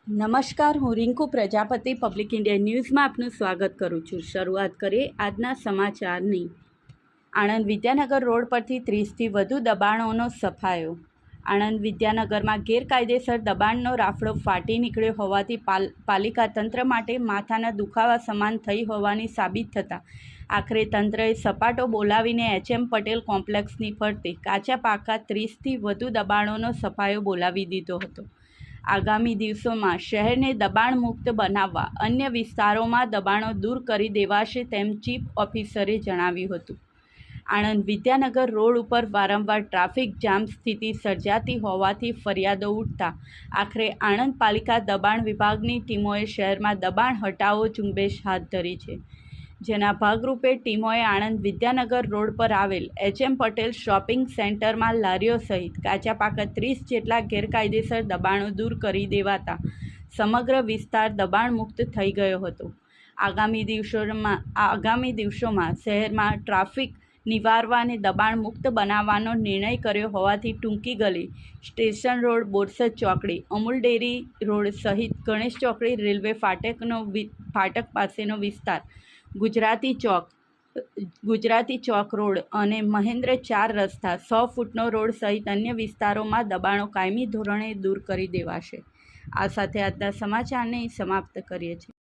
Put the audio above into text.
નમસ્કાર, હું Rinku Prajapati public India ન્યૂઝમાં આપનું સ્વાગત કરું છું। શરૂઆત કરીએ આજના સમાચારની। આણંદ વિદ્યાનગર રોડ પરથી 30થી વધુ દબાણોનો સફાયો। આણંદ વિદ્યાનગરમાં ગેરકાયદેસર દબાણનો રાફડો ફાટી નીકળ્યો હોવાથી પાલિકા તંત્ર માટે માથાના દુખાવા સમાન થઈ હોવાની સાબિત થતાં આખરે તંત્રએ સપાટો બોલાવીને એચ.એમ. પટેલ કોમ્પ્લેક્સની ફરતે કાચા પાકા 30થી વધુ દબાણોનો સફાયો બોલાવી દીધો હતો। આગામી દિવસોમાં શહેરને દબાણ મુક્ત બનાવવા અન્ય વિસ્તારોમાં દબાણો દૂર કરી દેવાશે તેમ ચીફ ઓફિસરે જણાવ્યું હતું। આણંદ વિદ્યાનગર રોડ ઉપર વારંવાર ટ્રાફિક જામ સ્થિતિ સર્જાતી હોવાથી ફરિયાદો ઉઠતા આખરે આણંદ પાલિકા દબાણ વિભાગની ટીમોએ શહેરમાં દબાણ હટાવો ઝુંબેશ હાથ ધરી છે, જેના ભાગરૂપે ટીમોએ આણંદ વિદ્યાનગર રોડ પર આવેલ એચ.એમ. પટેલ શોપિંગ સેન્ટરમાં લારીઓ સહિત કાચા પાકા 30 જેટલા ગેરકાયદેસર દબાણો દૂર કરી દેવાતા સમગ્ર વિસ્તાર દબાણ મુક્ત થઈ ગયો હતો। આગામી દિવસોમાં શહેરમાં ટ્રાફિક નિવારવા અને દબાણ મુક્ત બનાવવાનો નિર્ણય કર્યો હોવાથી ટૂંકી ગલી, સ્ટેશન રોડ, બોરસદ ચોકડી, અમૂલ ડેરી રોડ સહિત ગણેશ ચોકડી, રેલવે ફાટક પાસેનો વિસ્તાર, ગુજરાતી ચોક રોડ અને મહેન્દ્ર 4 રસ્તા, 100 ફૂટનો રોડ સહિત અન્ય વિસ્તારોમાં દબાણો કાયમી ધોરણે દૂર કરી દેવાશે। આ સાથે આજના સમાચારને સમાપ્ત કરીએ છીએ।